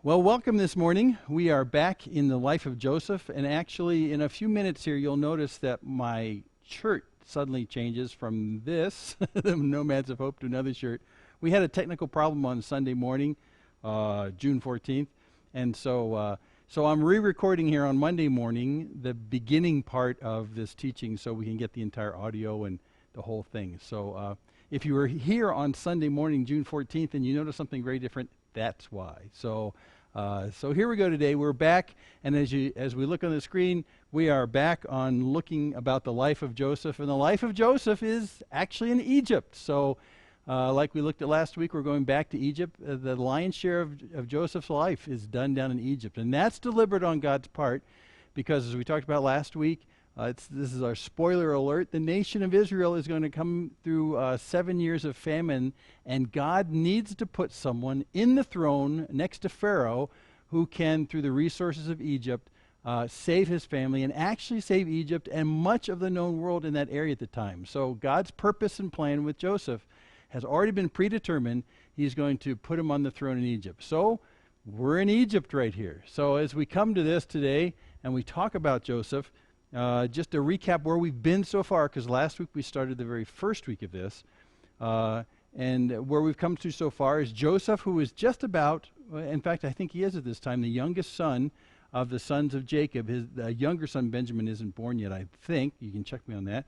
Well, welcome this morning. We are back in the life of Joseph, and actually in a few minutes here you'll notice that my shirt suddenly changes from this, the Nomads of Hope, to another shirt. We had a technical problem on Sunday morning, June 14th, and so I'm re-recording here on Monday morning the beginning part of this teaching so we can get the entire audio and the whole thing. So if you were here on Sunday morning, June 14th, and you notice something very different, that's why. So here we go today. We're back, and as we look on the screen, we are back on looking about the life of Joseph, and the life of Joseph is actually in Egypt. So like we looked at last week, we're going back to Egypt. The lion's share of Joseph's life is done down in Egypt, and that's deliberate on God's part, because as we talked about last week, this is our spoiler alert. The nation of Israel is going to come through 7 years of famine, and God needs to put someone in the throne next to Pharaoh who can, through the resources of Egypt, save his family and actually save Egypt and much of the known world in that area at the time. So God's purpose and plan with Joseph has already been predetermined. He's going to put him on the throne in Egypt. So we're in Egypt right here. So as we come to this today and we talk about Joseph, just to recap where we've been so far, because last week we started the very first week of this, and where we've come to so far is Joseph, who is just about, in fact I think he is at this time, the youngest son of the sons of Jacob. His younger son Benjamin isn't born yet, I think. You can check me on that.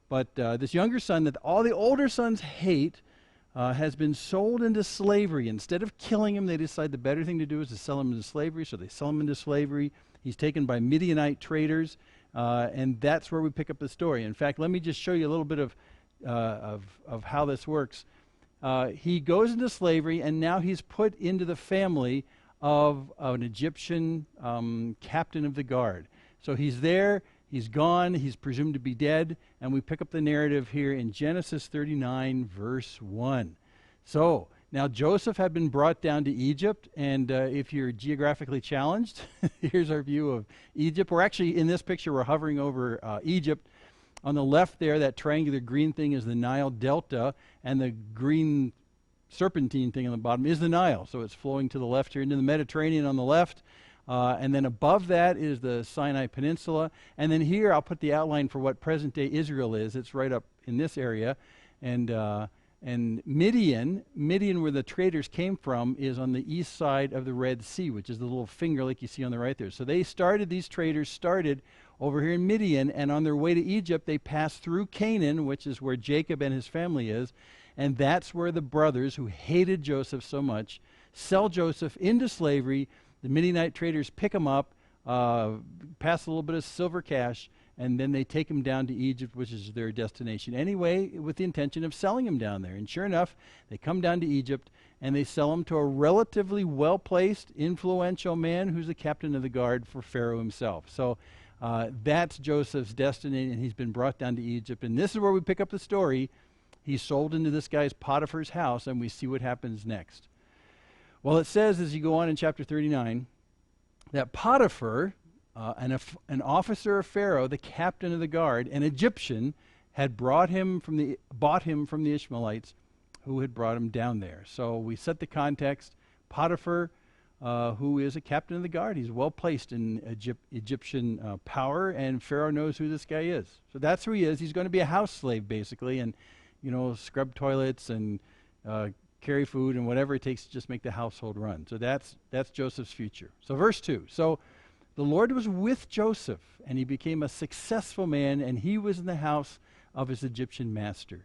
But this younger son that all the older sons hate has been sold into slavery. Instead of killing him, they decide the better thing to do is to sell him into slavery, so they sell him into slavery. He's taken by Midianite traders. And that's where we pick up the story. In fact, let me just show you a little bit of how this works. He goes into slavery, and now he's put into the family of an Egyptian captain of the guard. So he's there, he's gone, he's presumed to be dead, and we pick up the narrative here in Genesis 39, verse 1. So now Joseph had been brought down to Egypt, and if you're geographically challenged, here's our view of Egypt. We're actually, in this picture, we're hovering over Egypt. On the left there, that triangular green thing is the Nile Delta, and the green serpentine thing on the bottom is the Nile. So it's flowing to the left here into the Mediterranean on the left. And then above that is the Sinai Peninsula. And then here, I'll put the outline for what present-day Israel is. It's right up in this area. And Midian, where the traders came from, is on the east side of the Red Sea, which is the little finger like you see on the right there. So these traders started over here in Midian, and on their way to Egypt, they passed through Canaan, which is where Jacob and his family is, and that's where the brothers who hated Joseph so much sell Joseph into slavery. The Midianite traders pick him up, pass a little bit of silver cash, and then they take him down to Egypt, which is their destination anyway, with the intention of selling him down there. And sure enough, they come down to Egypt, and they sell him to a relatively well-placed, influential man who's the captain of the guard for Pharaoh himself. So that's Joseph's destiny, and he's been brought down to Egypt. And this is where we pick up the story. He's sold into this guy's Potiphar's house, and we see what happens next. Well, it says, as you go on in chapter 39, that Potiphar, an officer of Pharaoh, the captain of the guard, an Egyptian, had bought him from the Ishmaelites who had brought him down there. So we set the context. Potiphar, who is a captain of the guard, he's well placed in Egyptian power, and Pharaoh knows who this guy is. So that's who he is. He's going to be a house slave, basically, and scrub toilets and carry food and whatever it takes to just make the household run. So that's Joseph's future. So verse 2. So the Lord was with Joseph, and he became a successful man, and he was in the house of his Egyptian master.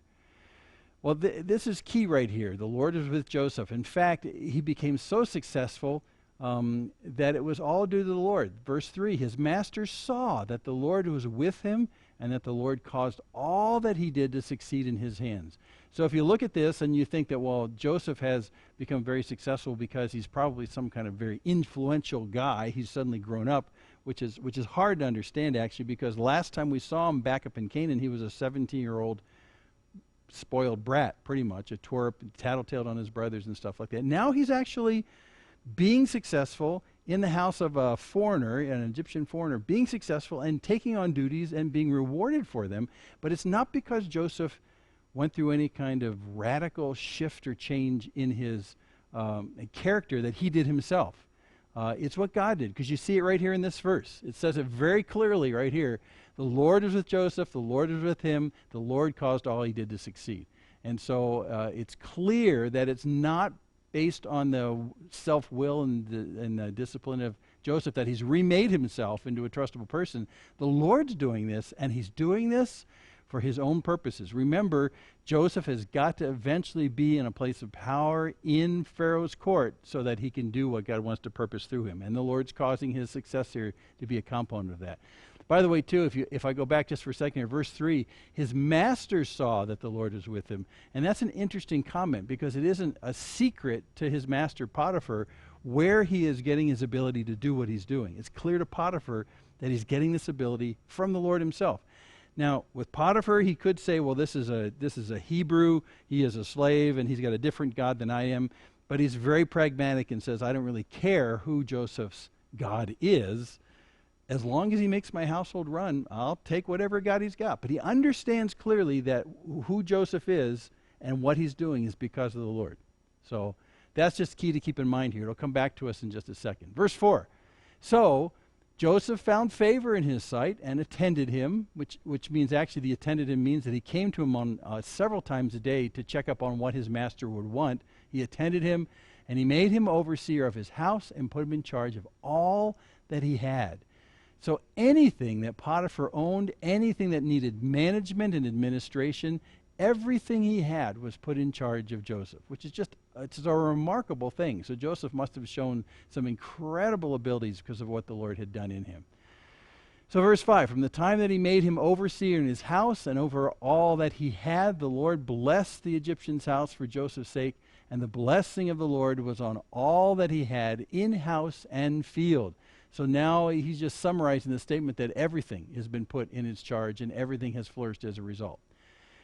Well, this is key right here. The Lord was with Joseph. In fact, he became so successful that it was all due to the Lord. Verse 3, his master saw that the Lord was with him, and that the Lord caused all that he did to succeed in his hands. So if you look at this and you think that, well, Joseph has become very successful because he's probably some kind of very influential guy, he's suddenly grown up, which is hard to understand, actually, because last time we saw him back up in Canaan, he was a 17-year-old spoiled brat, pretty much, a tore up, tattletaled on his brothers and stuff like that. Now he's actually being successful in the house of a foreigner, an Egyptian foreigner, being successful and taking on duties and being rewarded for them. But it's not because Joseph went through any kind of radical shift or change in his character that he did himself. It's what God did, because you see it right here in this verse. It says it very clearly right here. The Lord was with Joseph. The Lord was with him. The Lord caused all he did to succeed. And so it's clear that it's not based on the self-will and the discipline of Joseph that he's remade himself into a trustable person. The Lord's doing this, and he's doing this for his own purposes. Remember, Joseph has got to eventually be in a place of power in Pharaoh's court so that he can do what God wants to purpose through him. And the Lord's causing his success here to be a component of that. By the way, too, if I go back just for a second here, verse 3, his master saw that the Lord was with him. And that's an interesting comment, because it isn't a secret to his master Potiphar where he is getting his ability to do what he's doing. It's clear to Potiphar that he's getting this ability from the Lord himself. Now, with Potiphar, he could say, well, this is a Hebrew, he is a slave, and he's got a different God than I am. But he's very pragmatic and says, I don't really care who Joseph's God is. As long as he makes my household run, I'll take whatever God he's got. But he understands clearly that who Joseph is and what he's doing is because of the Lord. So that's just key to keep in mind here. It'll come back to us in just a second. Verse 4. So Joseph found favor in his sight and attended him, which means actually the attended him means that he came to him on several times a day to check up on what his master would want. He attended him, and he made him overseer of his house and put him in charge of all that he had. So anything that Potiphar owned, anything that needed management and administration, everything he had was put in charge of Joseph, which is it's a remarkable thing. So Joseph must have shown some incredible abilities because of what the Lord had done in him. So verse 5, from the time that he made him overseer in his house and over all that he had, the Lord blessed the Egyptian's house for Joseph's sake, and the blessing of the Lord was on all that he had in house and field. So now he's just summarizing the statement that everything has been put in his charge and everything has flourished as a result.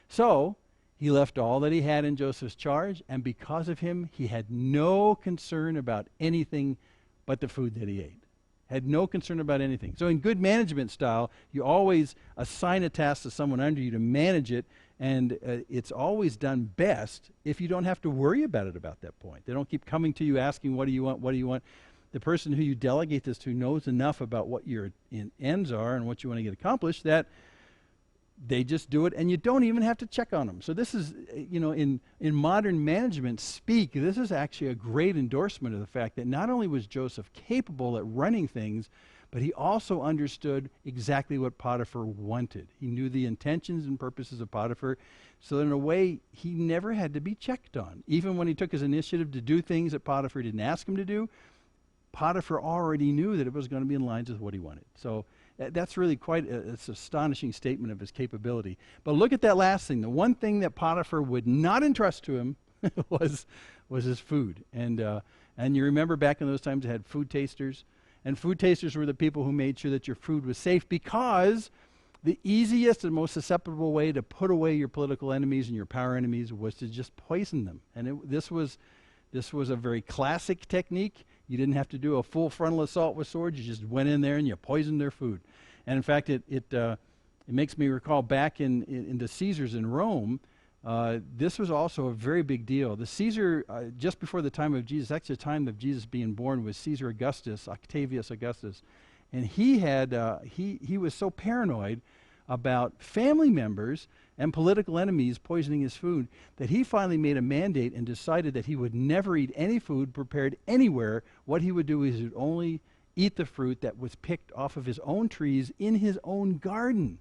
So he left all that he had in Joseph's charge, and because of him, he had no concern about anything but the food that he ate. Had no concern about anything. So in good management style, you always assign a task to someone under you to manage it, and it's always done best if you don't have to worry about it about that point. They don't keep coming to you asking, what do you want, what do you want? The person who you delegate this to knows enough about what your ends are and what you want to get accomplished that they just do it, and you don't even have to check on them. So this is, in modern management speak, this is actually a great endorsement of the fact that not only was Joseph capable at running things, but he also understood exactly what Potiphar wanted. He knew the intentions and purposes of Potiphar, so in a way, he never had to be checked on. Even when he took his initiative to do things that Potiphar didn't ask him to do, Potiphar already knew that it was going to be in line with what he wanted. So that's really quite it's an astonishing statement of his capability. But look at that last thing. The one thing that Potiphar would not entrust to him was his food. And you remember back in those times they had food tasters. And food tasters were the people who made sure that your food was safe, because the easiest and most susceptible way to put away your political enemies and your power enemies was to just poison them. And this was a very classic technique. You didn't have to do a full frontal assault with swords. You just went in there and you poisoned their food. And in fact, it makes me recall back in the Caesars in Rome, this was also a very big deal. The Caesar, just before the time of Jesus, actually the time of Jesus being born, was Caesar Augustus, Octavius Augustus. And he was so paranoid about family members and political enemies poisoning his food that he finally made a mandate and decided that he would never eat any food prepared anywhere. What he would do is he would only eat the fruit that was picked off of his own trees in his own garden,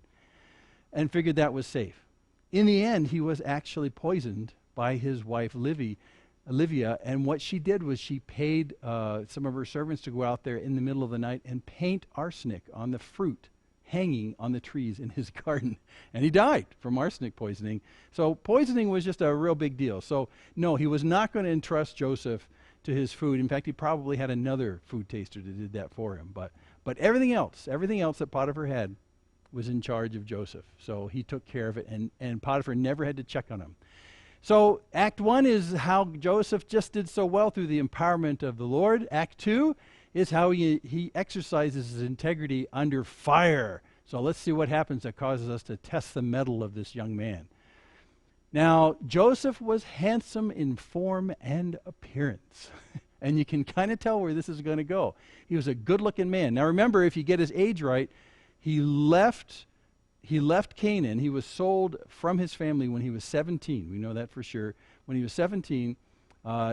and figured that was safe. In the end, he was actually poisoned by his wife Olivia, and what she did was she paid some of her servants to go out there in the middle of the night and paint arsenic on the fruit hanging on the trees in his garden. And he died from arsenic poisoning. So poisoning was just a real big deal. So no, he was not going to entrust Joseph to his food. In fact, he probably had another food taster that did that for him. But everything else that Potiphar had was in charge of Joseph. So he took care of it, and Potiphar never had to check on him. So Act 1 is how Joseph just did so well through the empowerment of the Lord. Act 2 is how he exercises his integrity under fire. So let's see what happens that causes us to test the mettle of this young man. Now, Joseph was handsome in form and appearance. And you can kind of tell where this is going to go. He was a good-looking man. Now remember, if you get his age right, he left Canaan. He was sold from his family when he was 17. We know that for sure. When he was 17,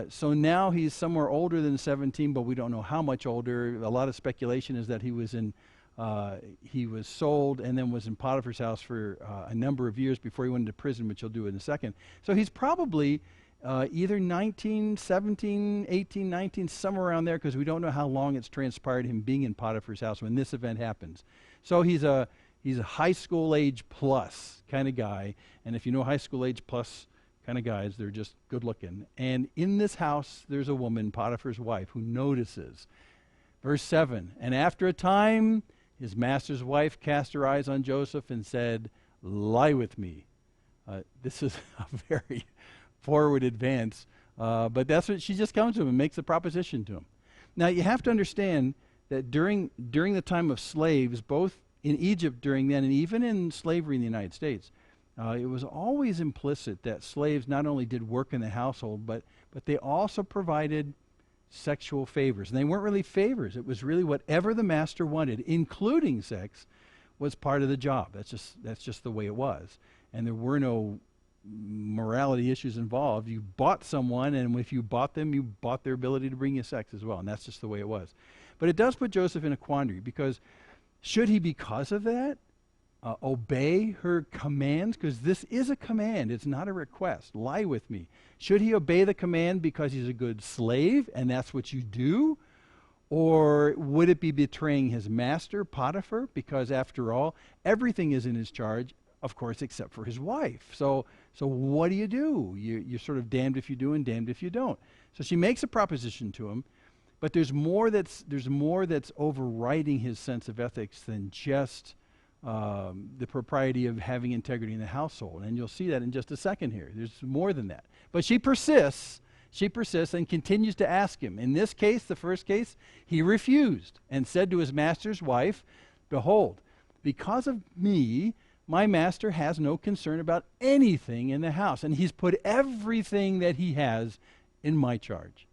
so now he's somewhere older than 17, but we don't know how much older. A lot of speculation is that he was sold and then was in Potiphar's house for a number of years before he went into prison, which he'll do in a second. So he's probably either 19, 17, 18, 19, somewhere around there, because we don't know how long it's transpired him being in Potiphar's house when this event happens. So he's a high school age plus kind of guy, and if you know high school age plus kind of guys, they're just good looking. And in this house, there's a woman, Potiphar's wife, who notices. Verse 7, and after a time, his master's wife cast her eyes on Joseph and said, lie with me. This is a very forward advance, but that's what she just comes to him and makes a proposition to him. Now, you have to understand that during the time of slaves, both in Egypt during then and even in slavery in the United States, it was always implicit that slaves not only did work in the household, but they also provided sexual favors. And they weren't really favors. It was really whatever the master wanted, including sex, was part of the job. That's just the way it was. And there were no morality issues involved. You bought someone, and if you bought them, you bought their ability to bring you sex as well. And that's just the way it was. But it does put Joseph in a quandary, because should he, because of that, obey her commands? Because this is a command. It's not a request. Lie with me. Should he obey the command because he's a good slave and that's what you do? Or would it be betraying his master, Potiphar? Because after all, everything is in his charge, of course, except for his wife. So what do? You're sort of damned if you do and damned if you don't. So she makes a proposition to him, but there's more that's overriding his sense of ethics than just the propriety of having integrity in the household. And you'll see that in just a second here. There's more than that. But she persists and continues to ask him. In this case, the first case, he refused and said to his master's wife, behold, because of me, my master has no concern about anything in the house. And he's put everything that he has in my charge.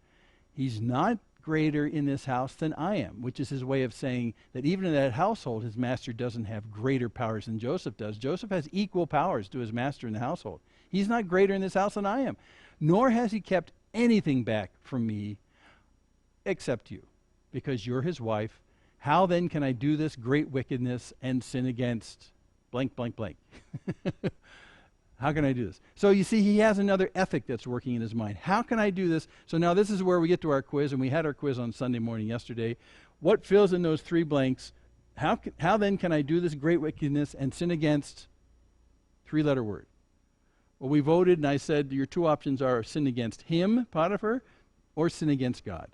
He's not greater in this house than I am, which is his way of saying that even in that household, his master doesn't have greater powers than Joseph does. Joseph has equal powers to his master in the household. He's not greater in this house than I am, nor has he kept anything back from me except you, because you're his wife. How then can I do this great wickedness and sin against blank, blank, blank? How can I do this? So you see, he has another ethic that's working in his mind. How can I do this? So now this is where we get to our quiz, and we had our quiz on Sunday morning yesterday. What fills in those three blanks? How then can I do this great wickedness and sin against three-letter word? Well, we voted, and I said your two options are sin against him, Potiphar, or sin against God.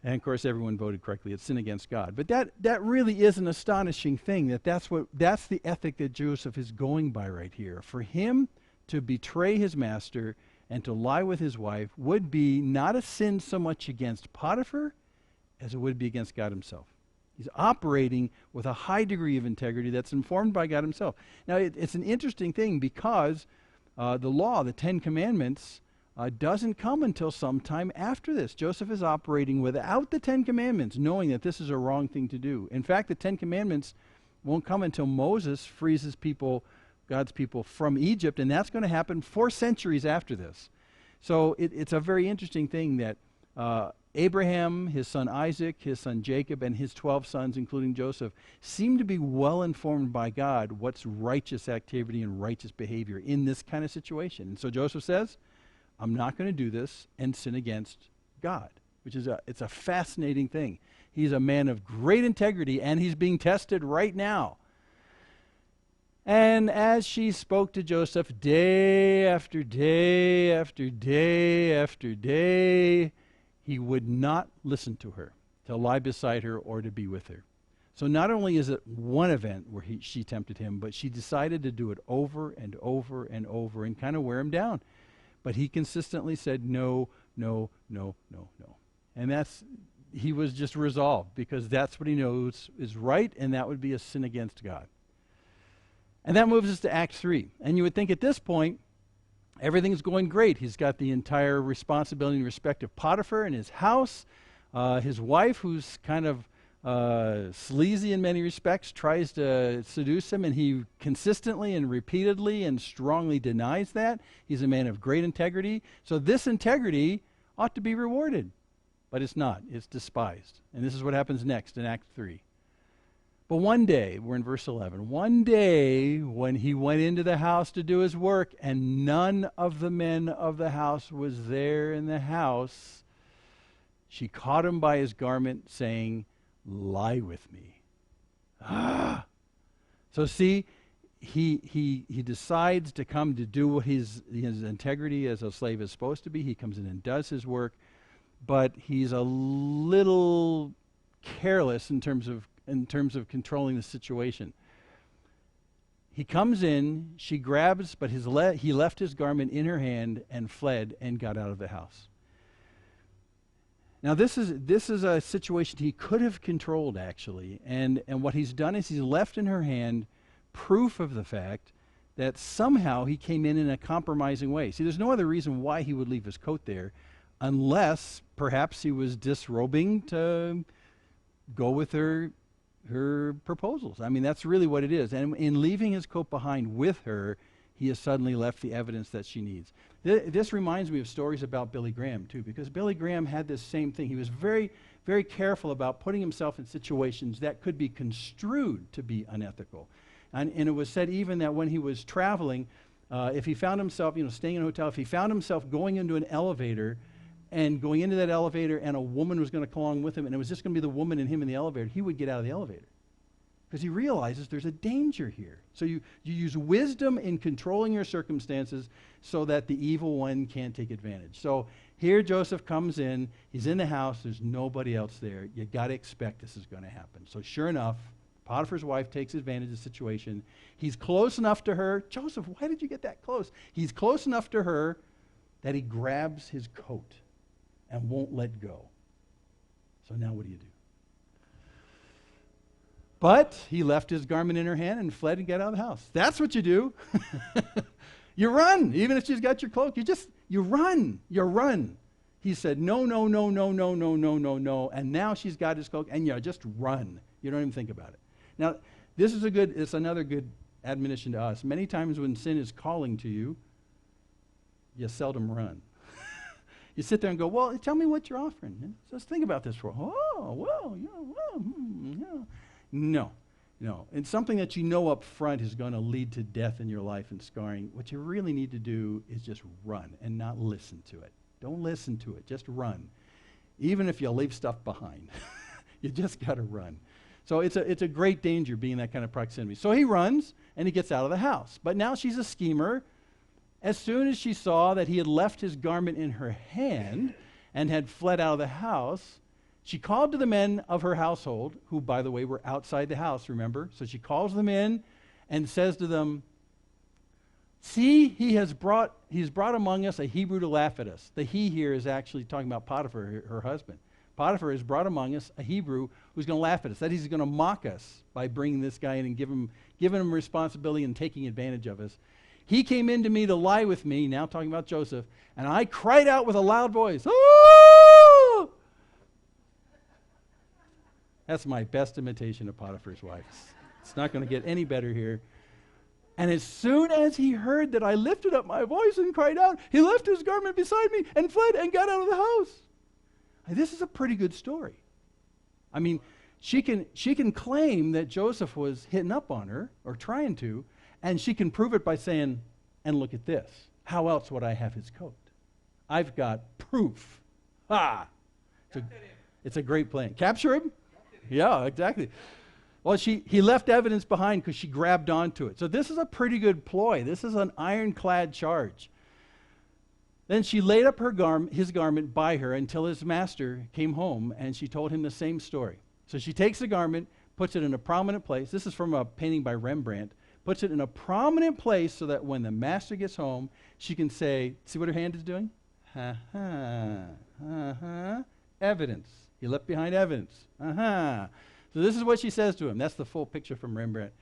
And of course, everyone voted correctly. It's sin against God. But that really is an astonishing thing. That's the ethic that Joseph is going by right here. For him to betray his master and to lie with his wife would be not a sin so much against Potiphar as it would be against God himself. He's operating with a high degree of integrity that's informed by God himself. Now, it's an interesting thing because the law, the Ten Commandments, doesn't come until sometime after this. Joseph is operating without the Ten Commandments, knowing that this is a wrong thing to do. In fact, the Ten Commandments won't come until Moses frees his people, God's people, from Egypt, and that's going to happen 4 centuries after this. So it's a very interesting thing that Abraham, his son Isaac, his son Jacob, and his 12 sons, including Joseph, seem to be well informed by God what's righteous activity and righteous behavior in this kind of situation. And so Joseph says, I'm not going to do this and sin against God, which is it's a fascinating thing. He's a man of great integrity, and he's being tested right now. And as she spoke to Joseph day after day after day after day, he would not listen to her, to lie beside her or to be with her. So not only is it one event where she tempted him, but she decided to do it over and over and over and kind of wear him down. But he consistently said no, no, no, no, no. And he was just resolved, because that's what he knows is right, and that would be a sin against God. And that moves us to Act 3. And you would think at this point, Everything's going great. He's got the entire responsibility and respect of Potiphar and his house. His wife, who's kind of sleazy in many respects, tries to seduce him, and he consistently and repeatedly and strongly denies that. He's a man of great integrity. So this integrity ought to be rewarded, but it's not. It's despised. And this is what happens next in Act 3. But one day, we're in verse 11, one day when he went into the house to do his work and none of the men of the house was there in the house, she caught him by his garment saying, "Lie with me." Ah! So see, he decides to come to do what his integrity as a slave is supposed to be. He comes in and does his work, but he's a little careless in terms of controlling the situation. He comes in, she grabs, but he left his garment in her hand and fled and got out of the house. Now this is a situation he could have controlled, actually, and what he's done is he's left in her hand proof of the fact that somehow he came in a compromising way. See, there's no other reason why he would leave his coat there unless perhaps he was disrobing to go with her proposals. I mean, that's really what it is. And in leaving his coat behind with her, he has suddenly left the evidence that she needs. This reminds me of stories about Billy Graham, too, because Billy Graham had this same thing. He was very, very careful about putting himself in situations that could be construed to be unethical. And it was said even that when he was traveling, if he found himself, staying in a hotel, if he found himself going into an elevator and going into that elevator and a woman was going to come along with him and it was just going to be the woman and him in the elevator, he would get out of the elevator because he realizes there's a danger here. So you use wisdom in controlling your circumstances so that the evil one can't take advantage. So here Joseph comes in, he's in the house, there's nobody else there. You got to expect this is going to happen. So sure enough, Potiphar's wife takes advantage of the situation. He's close enough to her. Joseph, why did you get that close? He's close enough to her that he grabs his coat and won't let go. So now what do you do? But he left his garment in her hand and fled and got out of the house. That's what you do. You run. Even if she's got your cloak, you run. You run. He said, no, no, no, no, no, no, no, no, no. And now she's got his cloak, and you just run. You don't even think about it. Now, it's another good admonition to us. Many times when sin is calling to you, you seldom run. You sit there and go, well, tell me what you're offering. Just think about this for a while. Oh, well, yeah. No. And something that you know up front is going to lead to death in your life and scarring. What you really need to do is just run and not listen to it. Don't listen to it. Just run. Even if you leave stuff behind. You just got to run. So it's a great danger being in that kind of proximity. So he runs and he gets out of the house. But now she's a schemer. As soon as she saw that he had left his garment in her hand and had fled out of the house, she called to the men of her household, who, by the way, were outside the house, remember? So she calls them in and says to them, "See, he's brought among us a Hebrew to laugh at us." The he here is actually talking about Potiphar, her husband. Potiphar has brought among us a Hebrew who's going to laugh at us. That he's going to mock us by bringing this guy in and giving him responsibility and taking advantage of us. He came in to me to lie with me, now talking about Joseph, and I cried out with a loud voice, "Oh!" That's my best imitation of Potiphar's wife. It's not going to get any better here. And as soon as he heard that I lifted up my voice and cried out, he left his garment beside me and fled and got out of the house. And this is a pretty good story. I mean, she can claim that Joseph was hitting up on her or trying to, and she can prove it by saying, "And look at this. How else would I have his coat? I've got proof." It's a great plan. Capture him? Yeah, exactly. Well, he left evidence behind because she grabbed onto it. So this is a pretty good ploy. This is an ironclad charge. Then she laid up his garment by her until his master came home, and she told him the same story. So she takes the garment, puts it in a prominent place. This is from a painting by Rembrandt. Puts it in a prominent place so that when the master gets home, she can say, see what her hand is doing? Evidence. He left behind evidence. So this is what she says to him. That's the full picture from Rembrandt.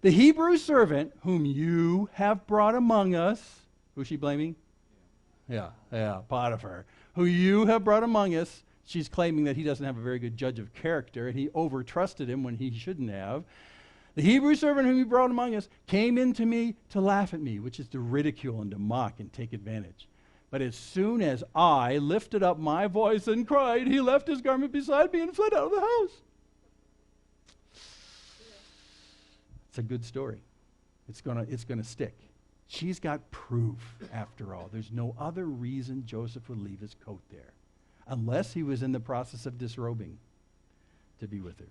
"The Hebrew servant whom you have brought among us," Who's she blaming? Yeah, Potiphar, who you have brought among us. She's claiming that he doesn't have a very good judge of character, and he over-trusted him when he shouldn't have. The Hebrew servant whom you brought among us came in to me to laugh at me, which is to ridicule and to mock and take advantage. But as soon as I lifted up my voice and cried, he left his garment beside me and fled out of the house. It's a good story. It's gonna stick. She's got proof, after all. There's no other reason Joseph would leave his coat there, unless he was in the process of disrobing to be with her.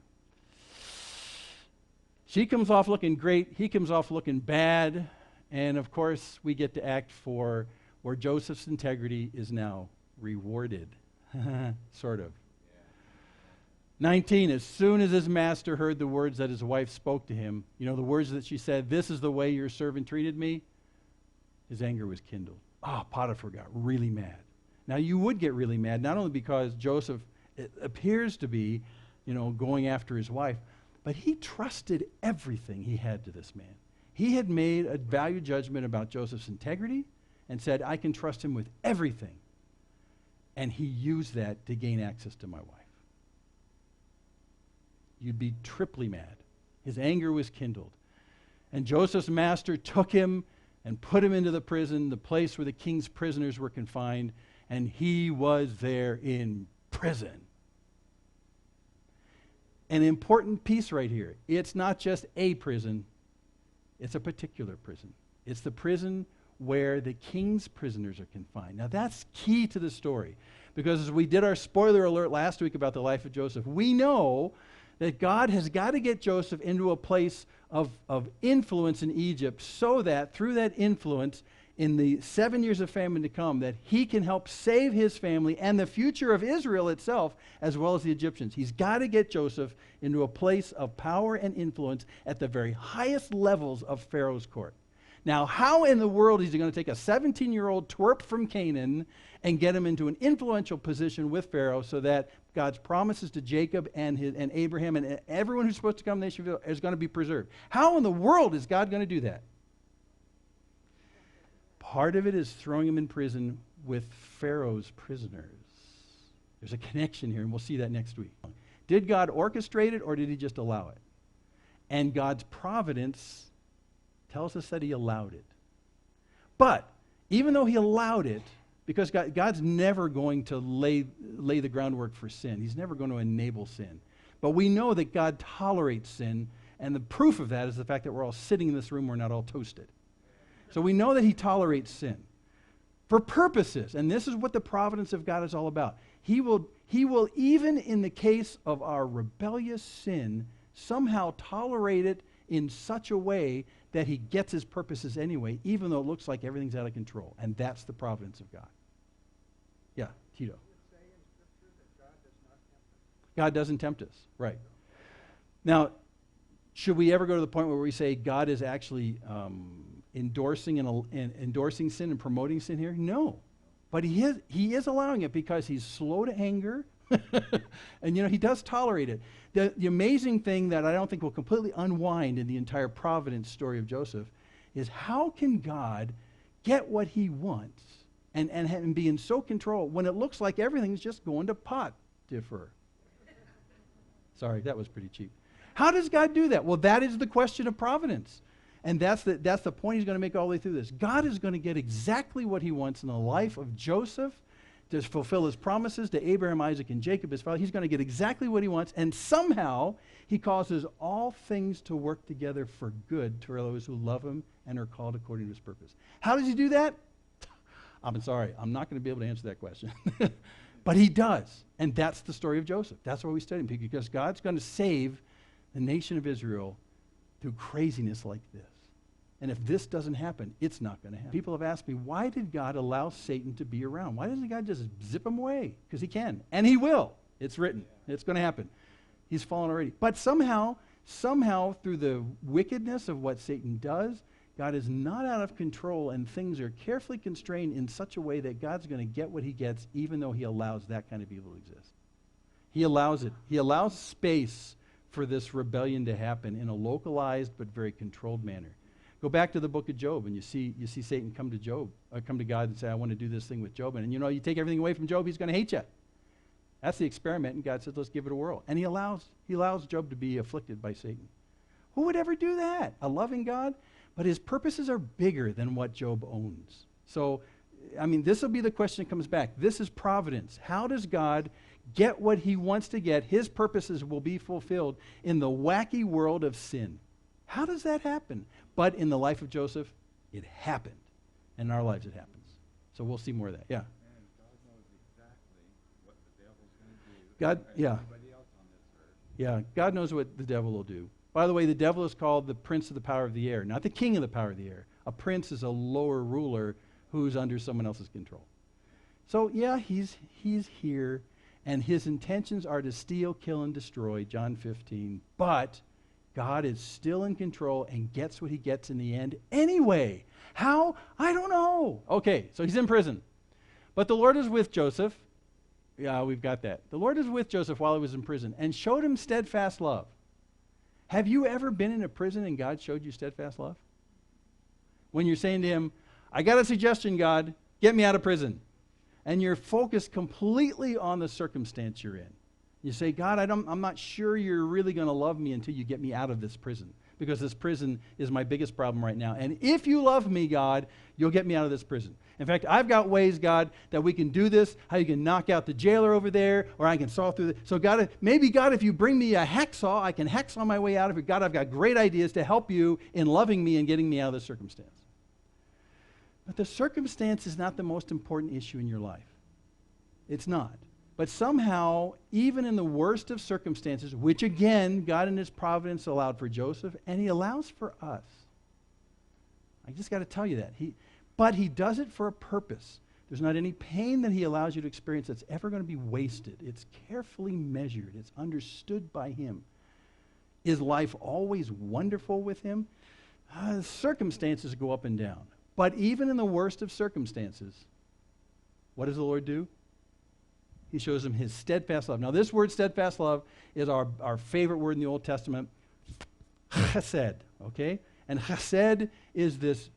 She comes off looking great. He comes off looking bad. And, of course, we get to act for where Joseph's integrity is now rewarded. Sort of. 19, as soon as his master heard the words that his wife spoke to him, you know, the words that she said, "This is the way your servant treated me," his anger was kindled. Potiphar got really mad. Now, you would get really mad, not only because Joseph appears to be, going after his wife, but he trusted everything he had to this man. He had made a value judgment about Joseph's integrity and said, I can trust him with everything. And he used that to gain access to my wife. You'd be triply mad. His anger was kindled. And Joseph's master took him and put him into the prison, the place where the king's prisoners were confined, and he was there in prison. An important piece right here. It's not just a prison, it's a particular prison. It's the prison where the king's prisoners are confined. Now that's key to the story, because as we did our spoiler alert last week about the life of Joseph, we know that God has got to get Joseph into a place of influence in Egypt, so that through that influence, in the 7 years of famine to come, that he can help save his family and the future of Israel itself, as well as the Egyptians. He's got to get Joseph into a place of power and influence at the very highest levels of Pharaoh's court. Now, how in the world is he going to take a 17-year-old twerp from Canaan and get him into an influential position with Pharaoh, so that God's promises to Jacob and Abraham and everyone who's supposed to come to the nation of Israel is going to be preserved? How in the world is God going to do that? Part of it is throwing him in prison with Pharaoh's prisoners. There's a connection here, and we'll see that next week. Did God orchestrate it, or did he just allow it? And God's providence tells us that he allowed it. But even though he allowed it, because God's never going to lay the groundwork for sin. He's never going to enable sin. But we know that God tolerates sin, and the proof of that is the fact that we're all sitting in this room, we're not all toasted. So we know that he tolerates sin for purposes, and this is what the providence of God is all about. He will, even in the case of our rebellious sin, somehow tolerate it in such a way that he gets his purposes anyway, even though it looks like everything's out of control. And that's the providence of God. Yeah, Tito. God doesn't tempt us, right. Now, should we ever go to the point where we say God is actually endorsing sin and promoting sin here? No. But he is allowing it because he's slow to anger, and he does tolerate it. The amazing thing that I don't think will completely unwind in the entire providence story of Joseph is, how can God get what he wants and be in so control when it looks like everything's just going to pot differ? Sorry, that was pretty cheap. How does God do that? Well, that is the question of providence. And that's the point he's going to make all the way through this. God is going to get exactly what he wants in the life of Joseph to fulfill his promises to Abraham, Isaac, and Jacob, his father. He's going to get exactly what he wants, and somehow he causes all things to work together for good to those who love him and are called according to his purpose. How does he do that? I'm sorry, I'm not going to be able to answer that question. But he does, and that's the story of Joseph. That's why we study him, because God's going to save the nation of Israel through craziness like this. And if this doesn't happen, it's not going to happen. People have asked me, why did God allow Satan to be around? Why doesn't God just zip him away? Because he can. And he will. It's written. It's going to happen. He's fallen already. But somehow, through the wickedness of what Satan does, God is not out of control, and things are carefully constrained in such a way that God's going to get what he gets, even though he allows that kind of evil to exist. He allows it. He allows space for this rebellion to happen in a localized but very controlled manner. Go back to the book of Job, and you see Satan come to God and say, I want to do this thing with Job. And you take everything away from Job, he's going to hate you. That's the experiment, and God says, let's give it a whirl. And he allows Job to be afflicted by Satan. Who would ever do that? A loving God? But his purposes are bigger than what Job owns. So, this will be the question that comes back. This is providence. How does God get what he wants to get? His purposes will be fulfilled in the wacky world of sin. How does that happen? But in the life of Joseph, it happened. And in our lives, it happens. So we'll see more of that. Yeah. And God knows exactly what the devil's going to do. Anybody else on this earth. Yeah, God knows what the devil will do. By the way, the devil is called the prince of the power of the air, not the king of the power of the air. A prince is a lower ruler who's under someone else's control. So, yeah, he's here, and his intentions are to steal, kill, and destroy, John 15. But God is still in control and gets what he gets in the end anyway. How? I don't know. Okay, so he's in prison. But the Lord is with Joseph. Yeah, we've got that. The Lord is with Joseph while he was in prison and showed him steadfast love. Have you ever been in a prison and God showed you steadfast love? When you're saying to him, I got a suggestion, God, get me out of prison. And you're focused completely on the circumstance you're in. You say, God, I'm not sure you're really going to love me until you get me out of this prison, because this prison is my biggest problem right now. And if you love me, God, you'll get me out of this prison. In fact, I've got ways, God, that we can do this, how you can knock out the jailer over there, or I can saw through the... So God, maybe, God, if you bring me a hacksaw, I can hacksaw my way out of it. God, I've got great ideas to help you in loving me and getting me out of this circumstance. But the circumstance is not the most important issue in your life. It's not. But somehow, even in the worst of circumstances, which again, God in his providence allowed for Joseph, and he allows for us. I just got to tell you that. But he does it for a purpose. There's not any pain that he allows you to experience that's ever going to be wasted. It's carefully measured. It's understood by him. Is life always wonderful with him? Circumstances go up and down. But even in the worst of circumstances, what does the Lord do? He shows them his steadfast love. Now, this word steadfast love is our favorite word in the Old Testament, chesed, okay? And chesed is this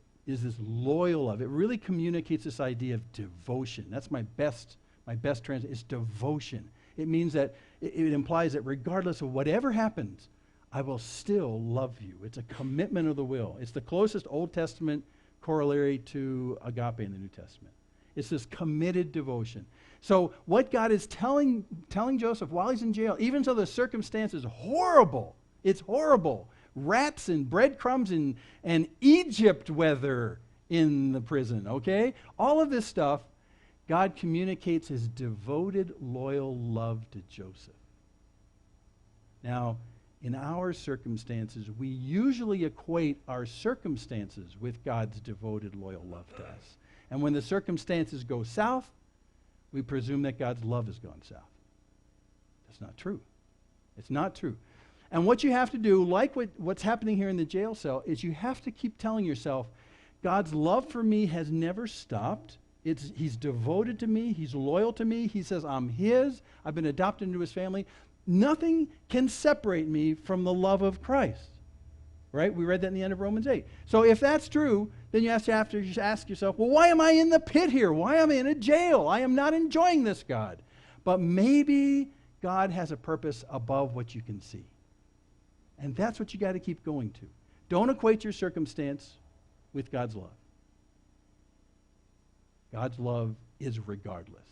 loyal love. It really communicates this idea of devotion. That's my best translation. It's devotion. It means that, it implies that regardless of whatever happens, I will still love you. It's a commitment of the will. It's the closest Old Testament corollary to agape in the New Testament. It's this committed devotion. So what God is telling Joseph while he's in jail, even though the circumstance is horrible, it's horrible. Rats and breadcrumbs and Egypt weather in the prison, okay? All of this stuff, God communicates his devoted, loyal love to Joseph. Now, in our circumstances, we usually equate our circumstances with God's devoted, loyal love to us. And when the circumstances go south, we presume that God's love has gone south. That's not true. It's not true. And what you have to do, like what's happening here in the jail cell, is you have to keep telling yourself, God's love for me has never stopped. He's devoted to me. He's loyal to me. He says I'm his. I've been adopted into his family. Nothing can separate me from the love of Christ. Right? We read that in the end of Romans 8. So if that's true, then you have to just ask yourself, well, why am I in the pit here? Why am I in a jail? I am not enjoying this, God. But maybe God has a purpose above what you can see. And that's what you got to keep going to. Don't equate your circumstance with God's love. God's love is regardless.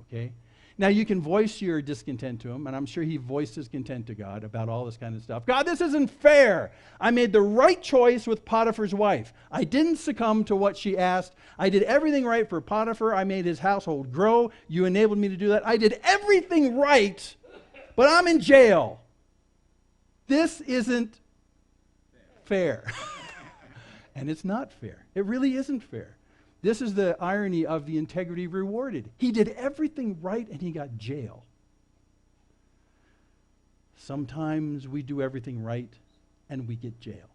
Okay? Now, you can voice your discontent to him, and I'm sure he voiced his content to God about all this kind of stuff. God, this isn't fair. I made the right choice with Potiphar's wife. I didn't succumb to what she asked. I did everything right for Potiphar. I made his household grow. You enabled me to do that. I did everything right, but I'm in jail. This isn't fair. And it's not fair. It really isn't fair. This is the irony of the integrity rewarded. He did everything right and he got jail. Sometimes we do everything right and we get jail.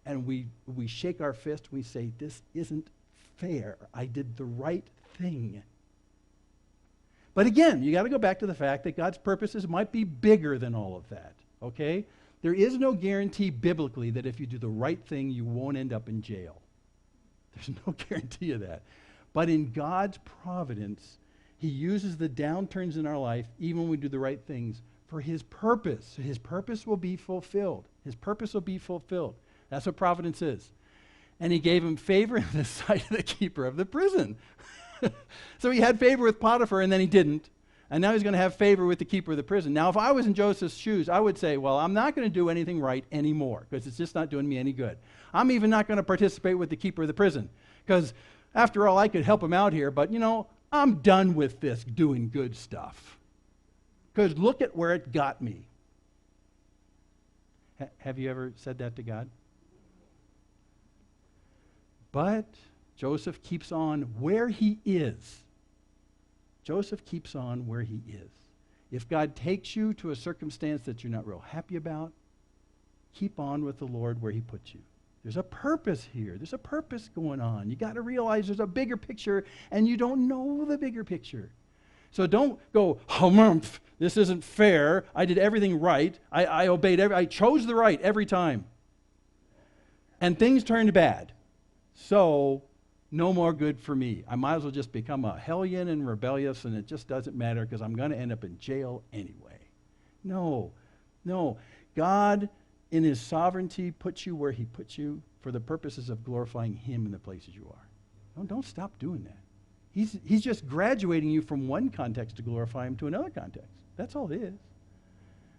And we shake our fist, we say, this isn't fair. I did the right thing. But again, you got to go back to the fact that God's purposes might be bigger than all of that. Okay? There is no guarantee biblically that if you do the right thing, you won't end up in jail. There's no guarantee of that. But in God's providence, he uses the downturns in our life, even when we do the right things, for his purpose. His purpose will be fulfilled. His purpose will be fulfilled. That's what providence is. And he gave him favor in the sight of the keeper of the prison. So he had favor with Potiphar, and then he didn't. And now he's going to have favor with the keeper of the prison. Now, if I was in Joseph's shoes, I would say, well, I'm not going to do anything right anymore because it's just not doing me any good. I'm even not going to participate with the keeper of the prison because, after all, I could help him out here, but, I'm done with this doing good stuff because look at where it got me. Have you ever said that to God? But Joseph keeps on where he is. Joseph keeps on where he is. If God takes you to a circumstance that you're not real happy about, keep on with the Lord where he puts you. There's a purpose here. There's a purpose going on. You got to realize there's a bigger picture, and you don't know the bigger picture. So don't go, this isn't fair. I did everything right. I obeyed I chose the right every time. And things turned bad. So no more good for me. I might as well just become a hellion and rebellious, and it just doesn't matter because I'm going to end up in jail anyway. No. God, in his sovereignty, puts you where he puts you for the purposes of glorifying him in the places you are. Don't stop doing that. He's just graduating you from one context to glorify him to another context. That's all it is.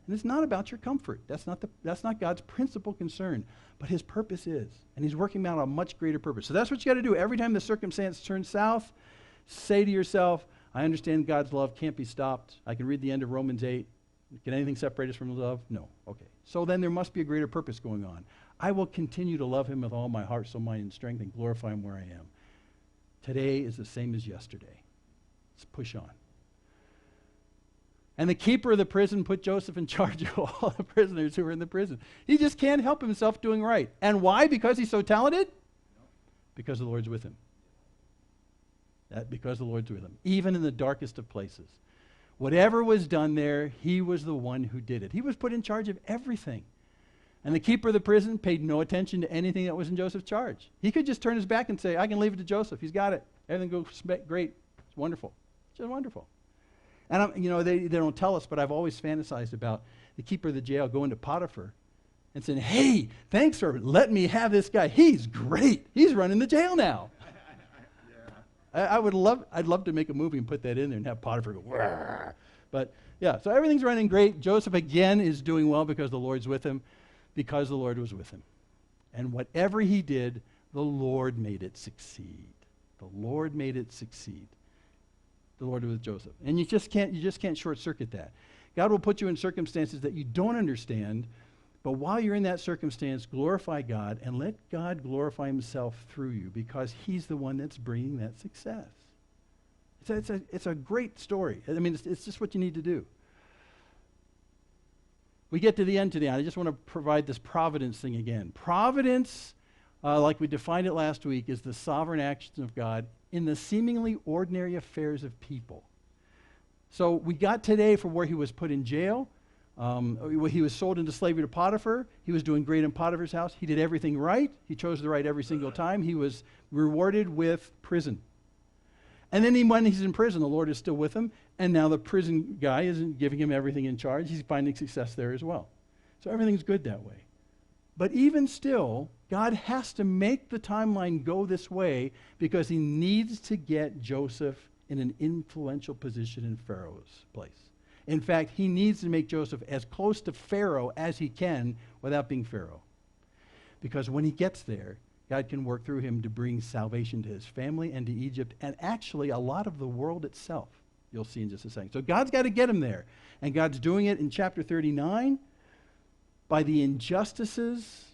And it's not about your comfort. That's not God's principal concern. But his purpose is. And he's working out a much greater purpose. So that's what you got to do. Every time the circumstance turns south, say to yourself, I understand God's love can't be stopped. I can read the end of Romans 8. Can anything separate us from love? No. Okay. So then there must be a greater purpose going on. I will continue to love him with all my heart, soul, mind, and strength and glorify him where I am. Today is the same as yesterday. Let's push on. And the keeper of the prison put Joseph in charge of all the prisoners who were in the prison. He just can't help himself doing right. And why? Because he's so talented? Because the Lord's with him. Because the Lord's with him. Even in the darkest of places. Whatever was done there, he was the one who did it. He was put in charge of everything. And the keeper of the prison paid no attention to anything that was in Joseph's charge. He could just turn his back and say, I can leave it to Joseph. He's got it. Everything goes great. It's wonderful. It's just wonderful. And they don't tell us, but I've always fantasized about the keeper of the jail going to Potiphar and saying, hey, thanks for letting me have this guy. He's great. He's running the jail now. Yeah. I'd love to make a movie and put that in there and have Potiphar go, Wah. But yeah, so everything's running great. Joseph again is doing well because the Lord's with him, because the Lord was with him. And whatever he did, the Lord made it succeed. The Lord made it succeed. The Lord was with Joseph. And you just can't short circuit that. God will put you in circumstances that you don't understand, but while you're in that circumstance, glorify God and let God glorify himself through you because he's the one that's bringing that success. It's a great story. I mean, it's just what you need to do. We get to the end today. I just want to provide this providence thing again. Providence, like we defined it last week, is the sovereign action of God in the seemingly ordinary affairs of people. So we got today from where he was put in jail. He was sold into slavery to Potiphar. He was doing great in Potiphar's house. He did everything right. He chose the right every single time. He was rewarded with prison. And then when he's in prison, the Lord is still with him. And now the prison guy isn't giving him everything in charge. He's finding success there as well. So everything's good that way. But even still, God has to make the timeline go this way because he needs to get Joseph in an influential position in Pharaoh's place. In fact, he needs to make Joseph as close to Pharaoh as he can without being Pharaoh. Because when he gets there, God can work through him to bring salvation to his family and to Egypt and actually a lot of the world itself. You'll see in just a second. So God's got to get him there. And God's doing it in chapter 39 by the injustices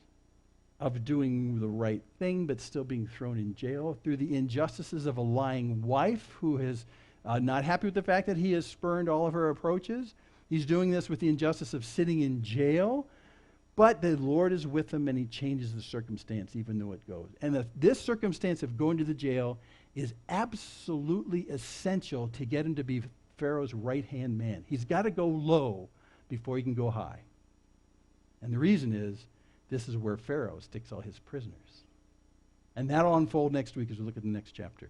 of doing the right thing but still being thrown in jail, through the injustices of a lying wife who is not happy with the fact that he has spurned all of her approaches. He's doing this with the injustice of sitting in jail, but the Lord is with him and he changes the circumstance even though it goes. And this circumstance of going to the jail is absolutely essential to get him to be Pharaoh's right-hand man. He's got to go low before he can go high. And the reason is, this is where Pharaoh sticks all his prisoners. And that'll unfold next week as we look at the next chapter.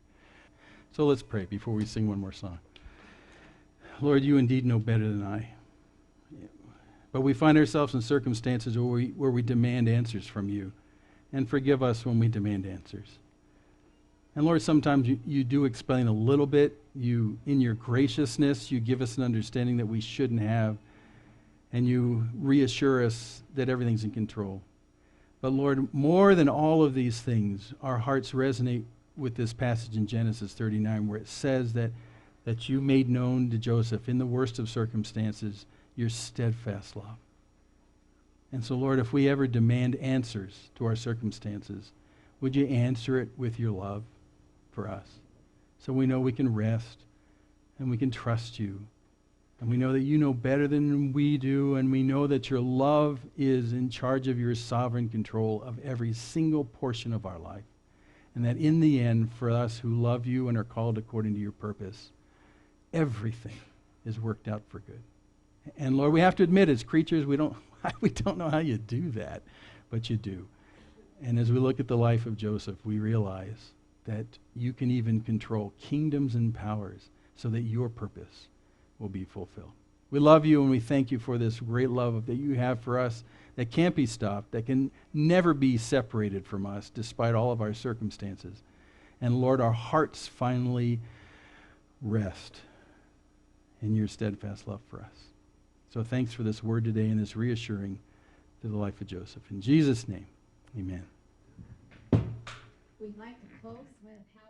So let's pray before we sing one more song. Lord, you indeed know better than I. But we find ourselves in circumstances where we demand answers from you. And forgive us when we demand answers. And Lord, sometimes you do explain a little bit. In your graciousness, you give us an understanding that we shouldn't have. And you reassure us that everything's in control. But Lord, more than all of these things, our hearts resonate with this passage in Genesis 39 where it says that you made known to Joseph in the worst of circumstances your steadfast love. And so, Lord, if we ever demand answers to our circumstances, would you answer it with your love for us? So we know we can rest and we can trust you. And we know that you know better than we do, and we know that your love is in charge of your sovereign control of every single portion of our life. And that in the end, for us who love you and are called according to your purpose, everything is worked out for good. And Lord, we have to admit, as creatures, we don't know how you do that, but you do. And as we look at the life of Joseph, we realize that you can even control kingdoms and powers so that your purpose will be fulfilled. We love you and we thank you for this great love that you have for us that can't be stopped, that can never be separated from us despite all of our circumstances. And Lord, our hearts finally rest in your steadfast love for us. So thanks for this word today and this reassuring to the life of Joseph. In Jesus' name, amen. We'd like to close with how